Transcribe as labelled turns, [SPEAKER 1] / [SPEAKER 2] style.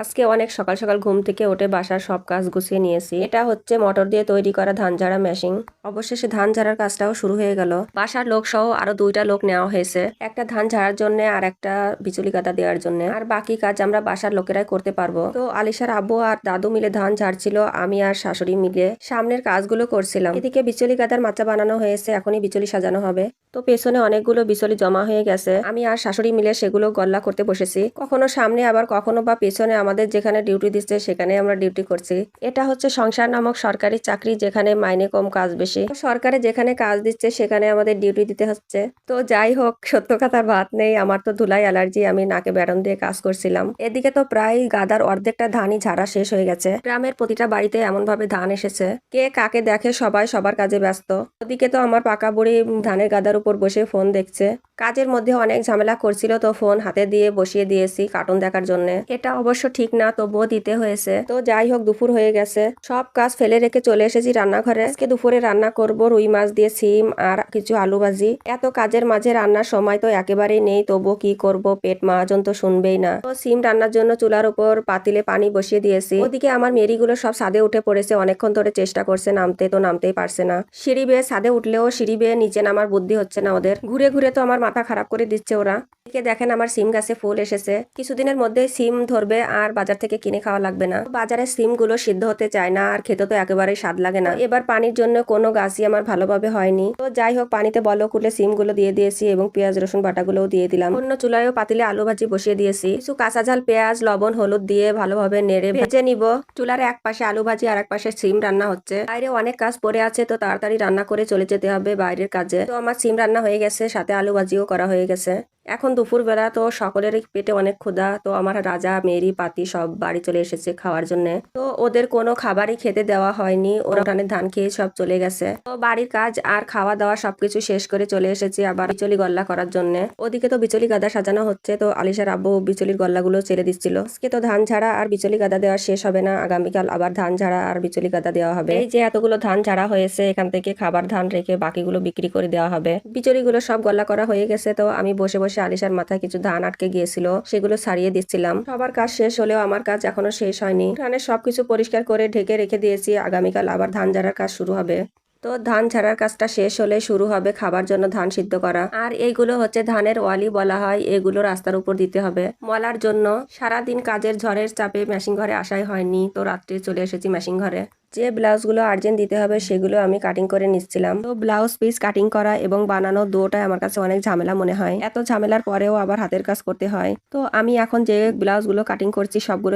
[SPEAKER 1] আজকে অনেক সকাল সকাল ঘুম থেকে উঠে বাসার সব কাজ গুছিয়ে নিয়েছি। এটা হচ্ছে মোটর দিয়ে তৈরি করা ধান ঝাড়া মেশিন। অবশেষে ধান ঝাড়ার কাজটাও শুরু হয়ে গেল। বাসার লোক সহ আরো 2টা লোক নেওয়া হয়েছে, একটা ধান ঝাড়ার জন্য আর একটা বিচুলি কাটা দেওয়ার জন্য। আর বাকি কাজ আমরা বাসার লোকেরাই করতে পারবো। তো আলিশার আব্বু আর দাদু মিলে ধান ঝাড়ছিল, আমি আর শাশুড়ি মিলে সামনের কাজগুলো করছিলাম। এদিকে বিচুলি কাটার মাচা বানানো হয়েছে, এখনই বিচুলি সাজানো হবে। তো পেছনে অনেকগুলো বিচুলি জমা হয়ে গেছে, আমি আর শাশুড়ি মিলে সেগুলো গল্লা করতে বসেছি। কখনো সামনে আবার কখনো বা পেছনে, আমাদের যেখানে ডিউটি দিচ্ছে সেখানে আমরা ডিউটি করছি। এটা হচ্ছে সংসার নামক সরকারি চাকরি, যেখানে মাইনে কম কাজ বেশি। সরকারে যেখানে কাজ দিচ্ছে সেখানে আমাদের ডিউটি দিতে হচ্ছে। তো যাই হোক, সত্য কথার ভাত নেই, আমার তো ধুলাই অ্যালার্জি, আমি নাকে ব্যারন দিয়ে কাজ করছিলাম। এদিকে তো প্রায় গাদার অর্ধেকটা ধানই ঝাড়া শেষ হয়ে গেছে। গ্রামের প্রতিটা বাড়িতে এমন ভাবে ধান এসেছে, কে কাকে দেখে সবাই সবার কাজে ব্যস্ত। ওদিকে তো আমার পাকা বুড়ি ধানের গাদার উপর বসে ফোন দেখছে। কাজের মধ্যে অনেক ঝামেলা করছিল, তো ফোন হাতে দিয়ে বসিয়ে দিয়েছি কার্টুন দেখার জন্য। এটা অবশ্য ঠিক না, তবুও দিতে হয়েছে। তো যাই হোক, দুপুর হয়ে গেছে, সব কাজ ফেলে রেখে চলে এসেছি রান্নাঘরে। আজকে দুপুরে রান্না করব রুই মাছ দিয়ে সিম আর কিছু আলু ভাজি। এত কাজের মাঝে রান্নার সময় তো একেবারেই নেই, তবুও কি করব, পেট মহাজন তো শুনবেই না। তো সিম রান্নার জন্য চুলার উপর পাতিলে পানি বসিয়ে দিয়েছি। ওদিকে আমার মেরিগুলো সব ছাদে উঠে পড়েছে, অনেকক্ষণ ধরে চেষ্টা করছে নামতে, তো নামতেই পারছে না। সিঁড়ি বেয়ে ছাদে উঠলেও সিঁড়ি বেয়ে নিচে নামার বুদ্ধি হচ্ছে না ওদের। ঘুরে ঘুরে তো আমার মাথা খারাপ করে দিচ্ছে ওরা। এদিকে দেখেন আমার সিম গাছে ফুল এসেছে, কিছুদিনের মধ্যে সিম ধরবে আর বাজার থেকে কিনে খাওয়া লাগবে না। বাজারের সিম গুলো সিদ্ধ হতে চায় না, আর খেতে তো একেবারেই স্বাদ লাগে না। এবার পানির জন্য কোনো গাছই আমার ভালোভাবে হয়নি। তো যাই হোক, পানিতে বলক উঠলে সিম গুলো দিয়ে দিয়েছি এবং পেঁয়াজ রসুন বাটাগুলোও দিয়ে দিলাম। অন্য চুলায়ও পাতিলে আলু ভাজি বসিয়ে দিয়েছি। কিছু কাঁচা ঝাল পেঁয়াজ লবণ হলুদ দিয়ে ভালোভাবে নেড়ে ভেজে নিব। চুলার এক পাশে আলু ভাজি আর এক পাশে সিম রান্না হচ্ছে। বাইরে অনেক কাজ পড়ে আছে, তো তাড়াতাড়ি রান্না করে চলে যেতে হবে বাইরের কাজে। তো আমার সিম রান্না হয়ে গেছে, সাথে আলু ভাজিও করা হয়ে গেছে। এখন দুপুর বেলা, তো সকলেরই পেটে অনেক ক্ষুধা। তো আমার রাজা মেরি পাতি সব বাড়ি চলে এসেছে খাওয়ার জন্য। তো ওদের কোনো খাবারই খেতে দেওয়া হয়নি, ওরা উঠানে ধান খেয়ে সব চলে গেছে। তো বাড়ির কাজ আর খাওয়া দাওয়া সবকিছু শেষ করে চলে এসেছি আবার বিচলি গল্লা করার জন্য। ওদিকে তো বিচলি গাদা সাজানো হচ্ছে, তো আলিশার আব্বু বিচলির গল্লাগুলো ছেড়ে দিচ্ছিল। আজকে তো ধান ঝাড়া আর বিচলি গাদা দেওয়া শেষ হবে না, আগামীকাল আবার ধান ঝাড়া আর বিচলি গাদা দেওয়া হবে। এই যে এতগুলো ধান ঝাড়া হয়েছে, এখান থেকে খাবার ধান রেখে বাকিগুলো বিক্রি করে দেওয়া হবে। বিচলিগুলো সব গল্লা করা হয়ে গেছে, তো আমি বসে বসে আলিশার মাথায় কিছু ধান আটকে গিয়েছিল সেগুলো ছাড়িয়ে দিচ্ছিলাম। সবার কাজ শেষ হলেও আমার কাজ এখনো শেষ হয়নি। ধানের সবকিছু পরিষ্কার করে ঢেকে রেখে দিয়েছি, আগামীকাল আবার ধান ঝাড়ার কাজ শুরু হবে। তো ধান ঝাড়ার কাজটা শেষ হলে শুরু হবে খাবার জন্য ধান সিদ্ধ করা। আর এইগুলো হচ্ছে ধানের ওয়ালি বলা হয়, এগুলো রাস্তার উপর দিতে হবে মলার জন্য। সারাদিন কাজের ঝড়ের চাপে মেশিন ঘরে আসাই হয়নি, তো রাত্রে চলে এসেছি মেশিন ঘরে। যে ব্লাউজগুলো আর্জেন্ট দিতে হবে সেগুলো আমি কাটিং করে নিচ্ছিলাম। তো ব্লাউজ পিস কাটিং করা এবং বানানো দুটোটাই আমার কাছে অনেক ঝামেলা মনে হয়। এত ঝামেলার পরেও আবার হাতের কাজ করতে হয়। তো আমি এখন যে ব্লাউজগুলো কাটিং করছি সবগুলো